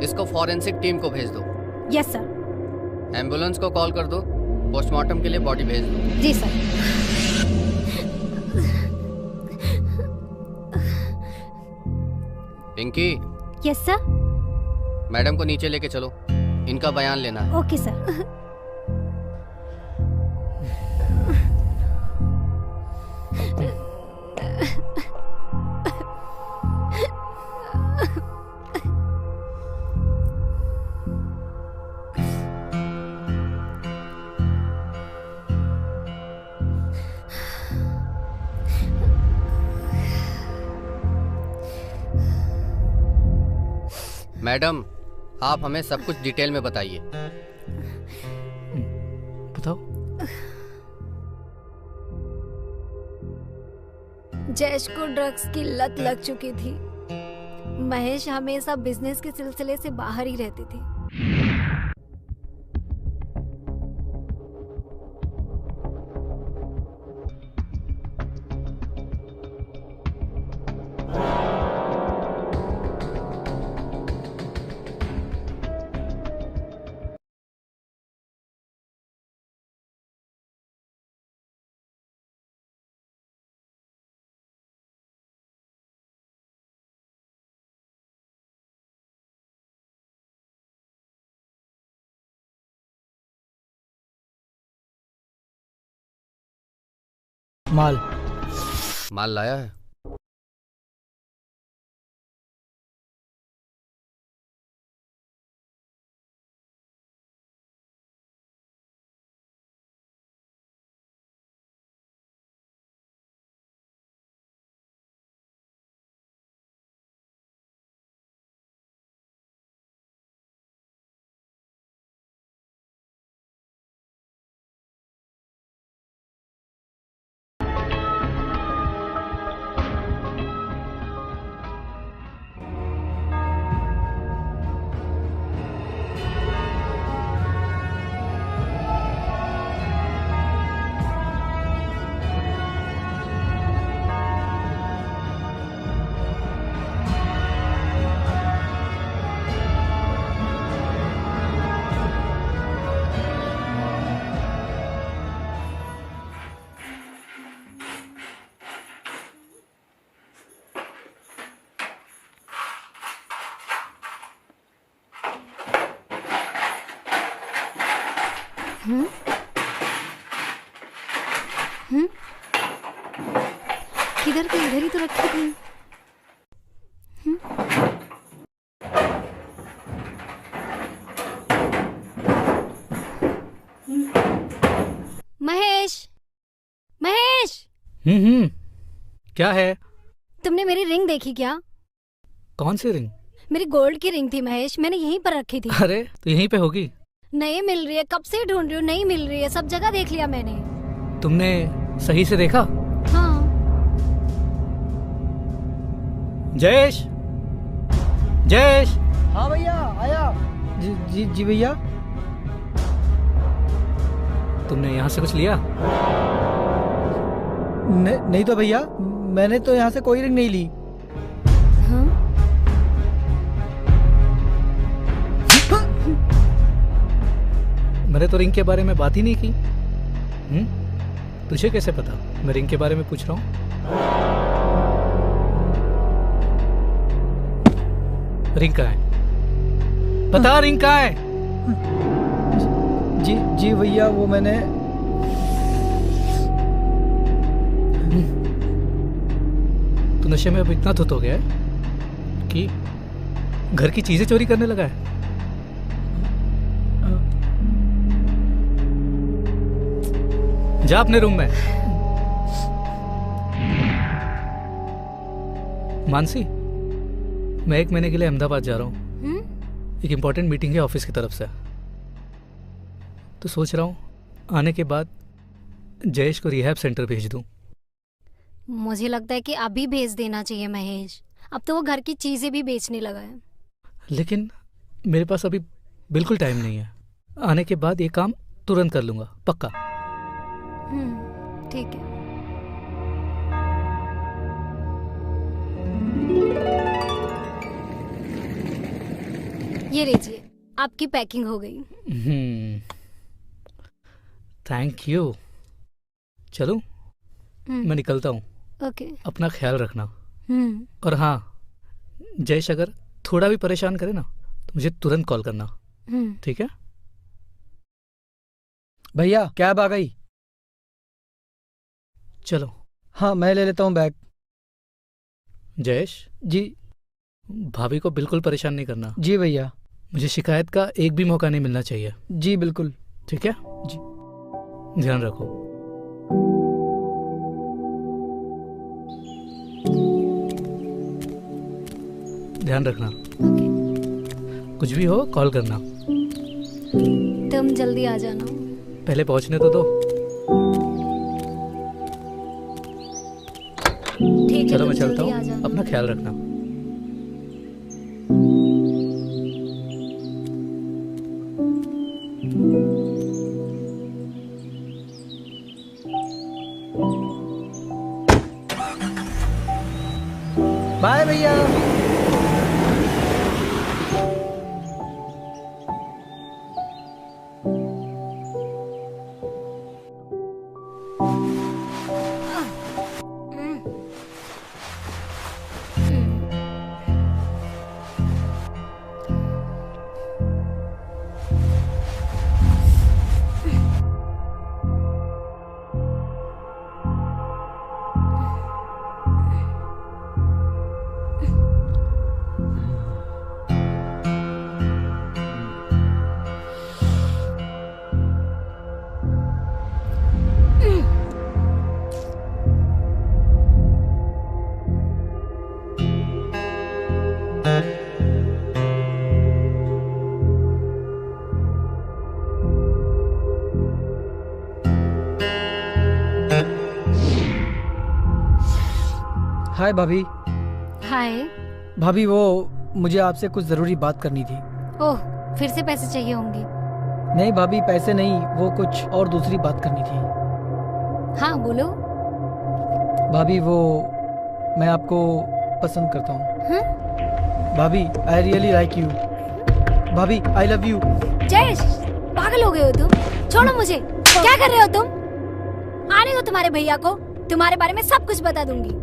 इसको forensic team को भेज दो। Yes sir. एम्बुलेंस को कॉल कर दो, पोस्टमार्टम के लिए बॉडी भेज दो। जी sir. Pinky, yes sir. Madam को नीचे लेके चलो, इनका बयान लेना है। Okay sir. मैडम, आप हमें सब कुछ डिटेल में बताइए। बताओ। जयेश को ड्रग्स की लत लग चुकी थी। महेश हमेशा बिजनेस के सिलसिले से बाहर ही रहती थी। माल माल लाया है? किधर थी? इधर ही तो रखी थी। महेश, महेश, क्या है? तुमने मेरी रिंग देखी क्या? कौन सी रिंग? मेरी गोल्ड की रिंग थी महेश, मैंने यहीं पर रखी थी। अरे तो यहीं पे होगी। नहीं मिल रही है, कब से ढूंढ रही हूँ, नहीं मिल रही है, सब जगह देख लिया मैंने। तुमने सही से देखा? हाँ। जयेश, जयेश। हाँ भैया आया। जी भैया। तुमने यहाँ से कुछ लिया? नहीं तो भैया, मैंने तो यहाँ से कोई रिंग नहीं ली। हाँ? मैंने तो रिंग के बारे में बात ही नहीं की। तुझे कैसे पता मैं रिंग के बारे में पूछ रहा हूँ? रिंग कहाँ है? बता, रिंग कहाँ है? जी भैया, वो मैंने तू नशे में अब इतना धुत हो गया है कि घर की चीजें चोरी करने लगा है। जा अपने रूम में। मानसी, मैं 1 महीने के लिए अहमदाबाद जा रहा हूँ। एक इम्पोर्टेंट मीटिंग है ऑफिस की तरफ से। तो सोच रहा हूँ आने के बाद जयेश को रिहैब सेंटर भेज दूँ। मुझे लगता है कि अभी भेज देना चाहिए महेश। अब तो वो घर की चीजें भी बेचने लगा है। लेकिन मेरे पास अभी बिल्कुल टाइम नहीं है। आने के बाद ये काम तुरंत कर लूँगा, पक्का। ठीक है। ये लीजिए, आपकी पैकिंग हो गई। Thank you. चलो मैं निकलता हूँ। ओके। अपना ख्याल रखना। और हाँ, जयेश अगर थोड़ा भी परेशान करे ना तो मुझे तुरंत कॉल करना, ठीक है? भैया कैब आ गई। चलो। हाँ मैं ले लेता हूँ बैग। जयेश जी। भाभी को बिल्कुल परेशान नहीं करना। जी भैया। मुझे शिकायत का एक भी मौका नहीं मिलना चाहिए। जी बिल्कुल। ठीक है जी। ध्यान रखो। ध्यान रखना। ओके। कुछ भी हो कॉल करना। तुम जल्दी आ जाना। पहले पहुंचने तो दो। ठीक है, चलो तुम मैं चलता जल्दी आ हूँ, जाना। अपना ख्याल रखना। बाय भैया। हाय भाभी। हाय। भाभी वो मुझे आपसे कुछ जरूरी बात करनी थी। ओह, फिर से पैसे चाहिए होंगे? नहीं भाभी, पैसे नहीं, वो कुछ और दूसरी बात करनी थी। हाँ बोलो। भाभी वो मैं आपको पसंद करता हूँ। भाभी आई रियली लाइक यू। भाभी आई लव यू। जयेश, पागल हो गए हो तुम? छोड़ो मुझे। क्या कर रहे हो तुम? आने दो तुम्हारे भैया को, तुम्हारे बारे में सब कुछ बता दूंगी।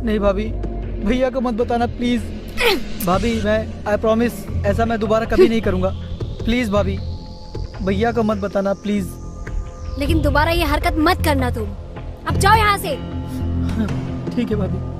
नहीं भाभी, भैया को मत बताना प्लीज। भाभी मैं आई प्रॉमिस ऐसा मैं दोबारा कभी नहीं करूँगा। प्लीज भाभी, भैया को मत बताना प्लीज। लेकिन दोबारा ये हरकत मत करना तुम। अब जाओ यहाँ से। ठीक है भाभी।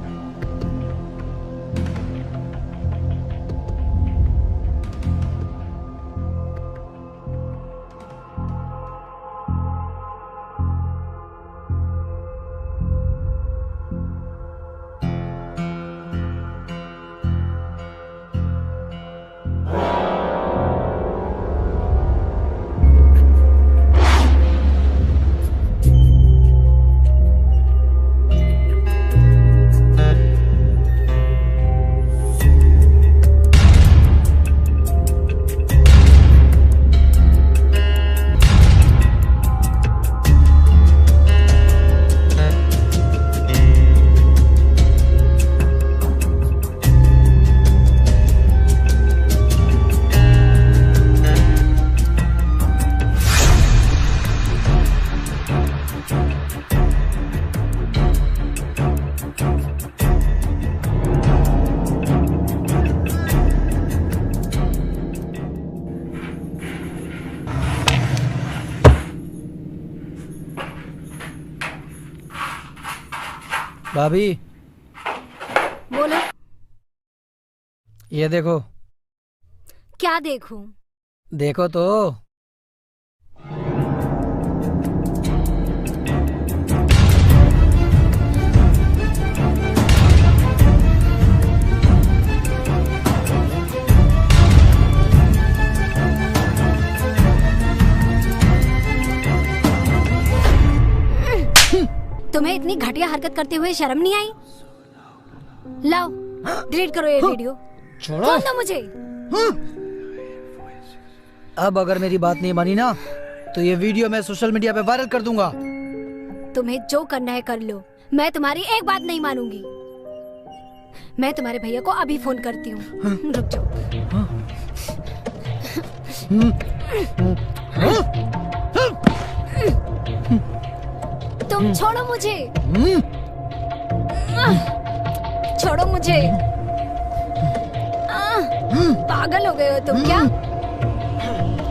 भाभी बोलो। ये देखो। क्या देखूं? देखो तो। तुम्हें इतनी घटिया हरकत करते हुए शर्म नहीं आई? लाओ, डिलीट करो ये वीडियो। छोड़ो। खोल दो मुझे। अब अगर मेरी बात नहीं मानी ना तो ये वीडियो मैं सोशल मीडिया पे वायरल कर दूंगा। तुम्हें जो करना है कर लो, मैं तुम्हारी एक बात नहीं मानूंगी। मैं तुम्हारे भैया को अभी फोन करती हूँ। रुक जाओ। तुम छोड़ो मुझे, छोड़ो मुझे। पागल हो गए हो तुम क्या?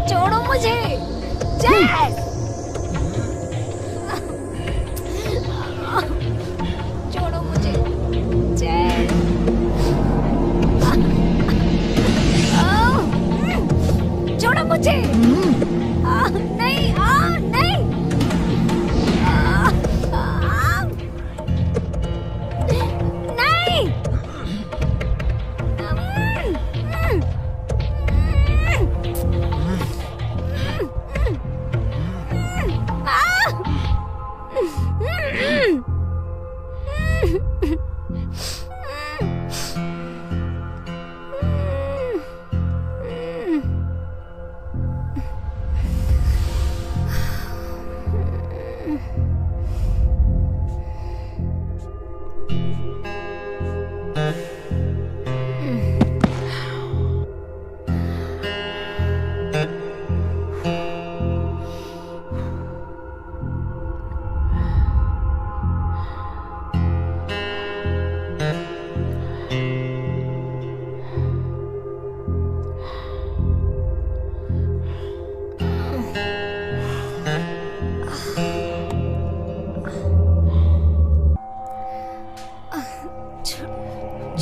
छोड़ो मुझे। जय, छोड़ो मुझे। जय, छोड़ो मुझे। नहीं, नहीं। नहीं।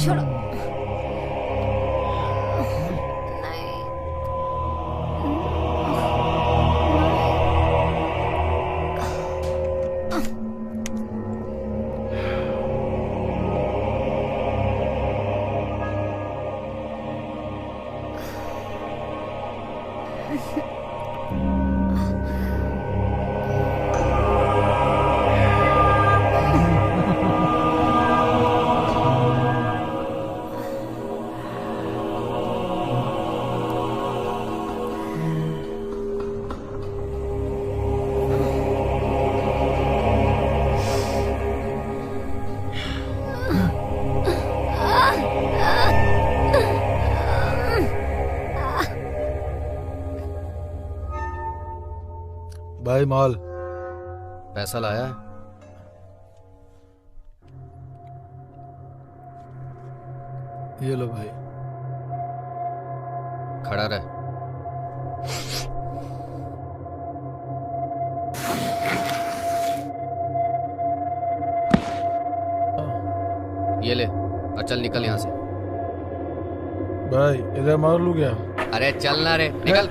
छोड़ो। नहीं। भाई माल पैसा लाया है? ये लो भाई। खड़ा रह। ये ले और चल निकल यहाँ से। भाई इधर मार लू क्या? अरे चल ना रे, निकल।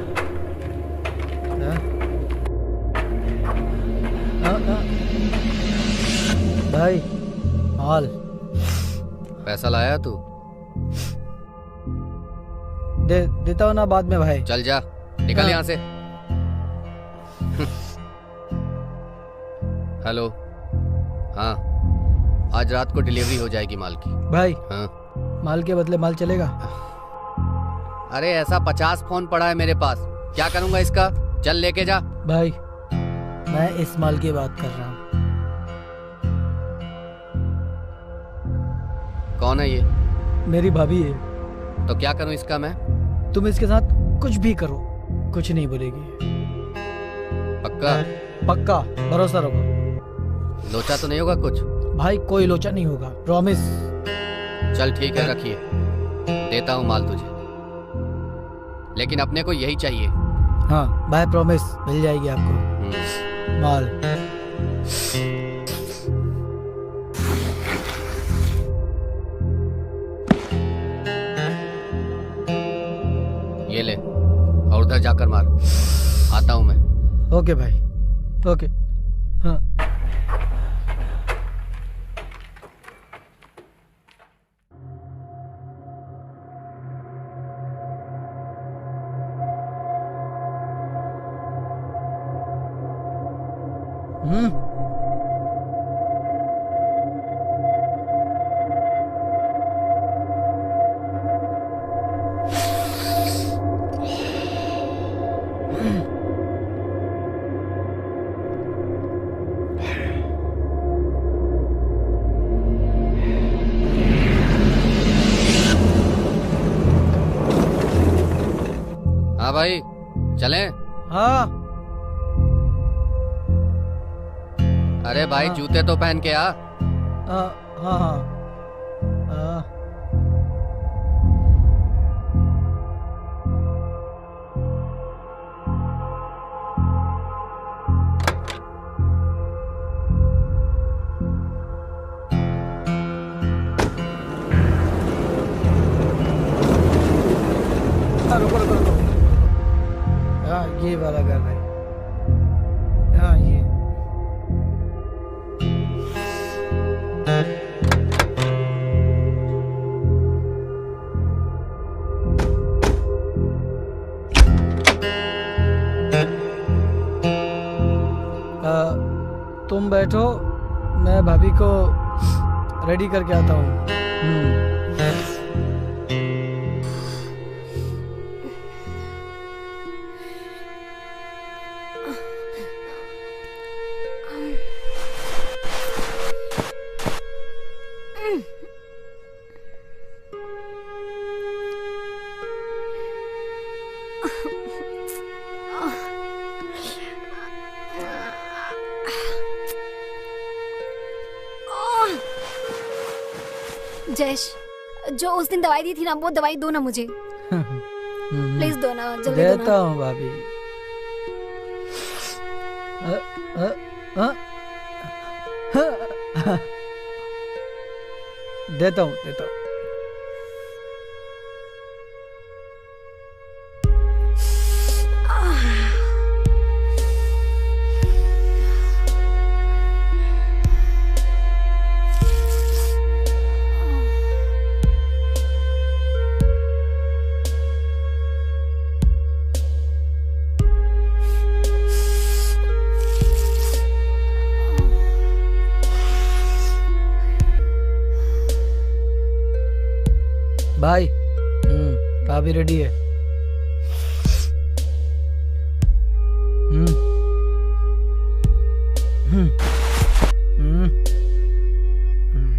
भाई माल पैसा लाया तू? देता हूँ ना बाद में भाई। चल जा, निकल यहाँ से। हेलो, हाँ, आज रात को डिलीवरी हो जाएगी माल की। भाई हाँ, माल के बदले माल चलेगा? अरे ऐसा 50 फोन पड़ा है मेरे पास, क्या करूंगा इसका? चल लेके जा। भाई मैं इस माल की बात कर रहा हूँ। कौन है ये? मेरी भाभी है। तो क्या करूं इसका मैं? तुम इसके साथ कुछ भी करो, कुछ नहीं बोलेगी। पक्का? पक्का, भरोसा रखो। लोचा तो नहीं होगा कुछ? भाई कोई लोचा नहीं होगा, प्रॉमिस। चल ठीक है, रखिए, देता हूँ माल तुझे, लेकिन अपने को यही चाहिए। हाँ भाई प्रॉमिस, मिल जाएगी आपको माल। ये ले और उधर जाकर मार। आता हूँ मैं। ओके भाई, ओके। हाँ भाई चलें? हाँ अरे भाई हाँ। जूते तो पहन के आ। हाँ हाँ हाँ। रुको रुको रुको। हाँ ये वाला घर है। हाँ ये। तुम बैठो, मैं भाभी को रेडी करके आता हूँ। जयेश, जो उस दिन दवाई दी थी ना, वो दवाई दो ना मुझे, प्लीज दो ना, जल्दी दो देता ना। हूँ भाभी। देता हूँ देता हूँ। भाई भाभी रेडी है। हम्म हम्म हम्म हम्म।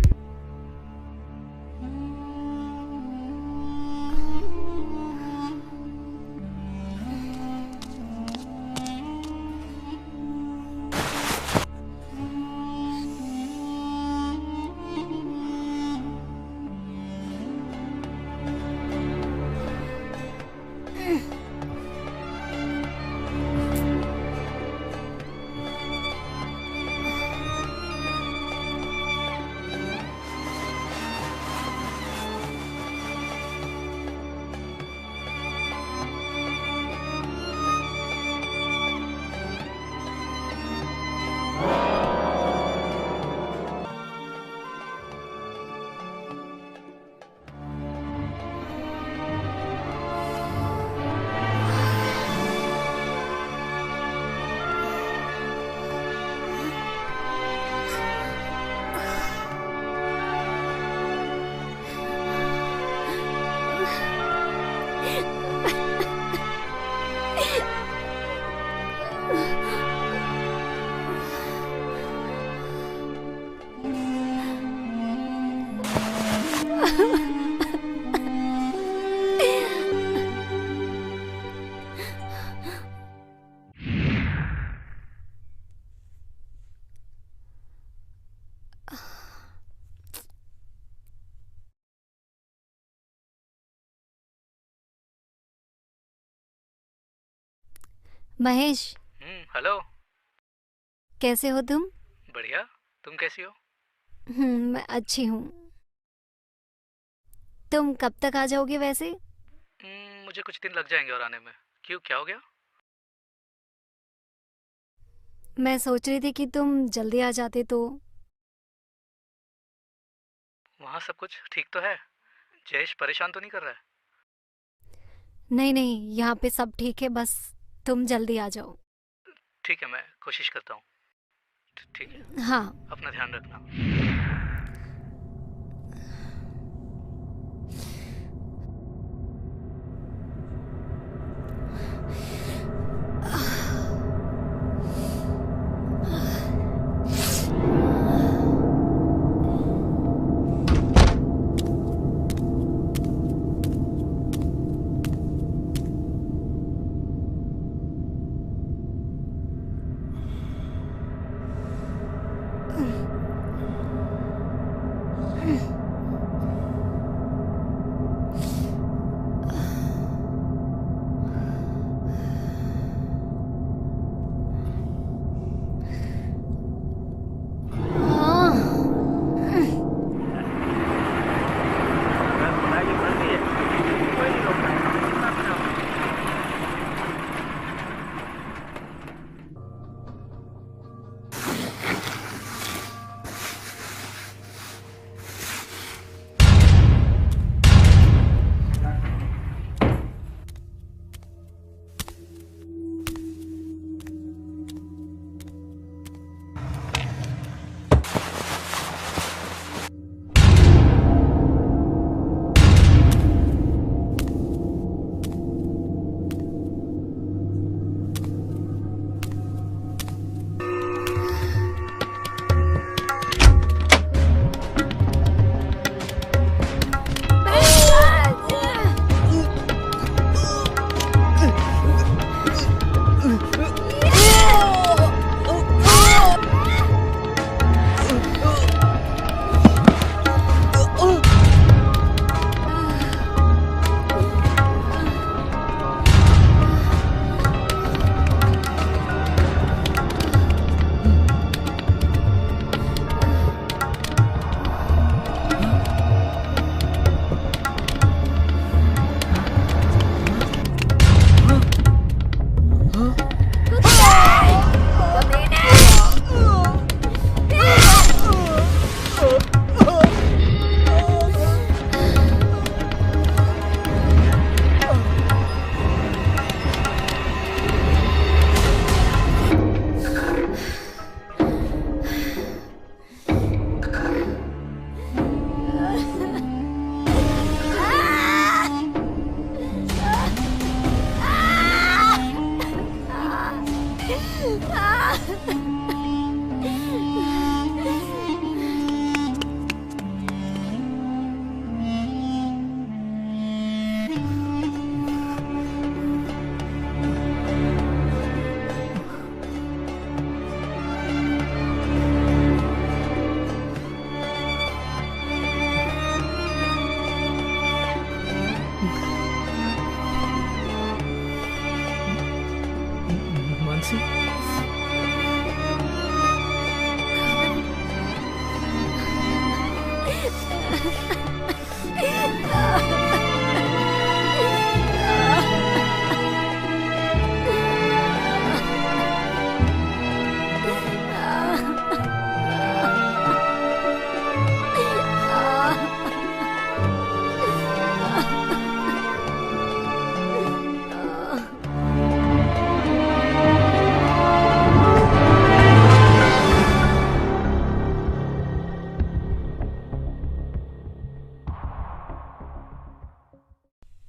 महेश, हेलो। कैसे हो तुम? बढ़िया, तुम कैसी हो? मैं अच्छी हूँ। तुम कब तक आ जाओगे वैसे? मुझे कुछ दिन लग जाएंगे और आने में। क्यों, क्या हो गया? मैं सोच रही थी कि तुम जल्दी आ जाते तो। वहाँ सब कुछ ठीक तो है? जयेश परेशान तो नहीं कर रहा है? नहीं नहीं, यहाँ पे सब ठीक है, बस तुम जल्दी आ जाओ। ठीक है, मैं कोशिश करता हूँ। ठीक है, हाँ। अपना ध्यान रखना।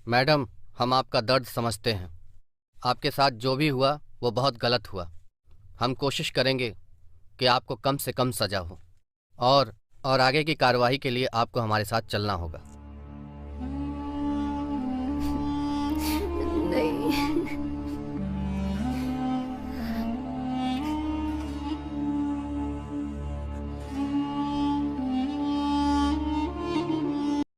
मैडम, हम आपका दर्द समझते हैं। आपके साथ जो भी हुआ वो बहुत गलत हुआ। हम कोशिश करेंगे कि आपको कम से कम सज़ा हो और आगे की कार्रवाई के लिए आपको हमारे साथ चलना होगा। नहीं,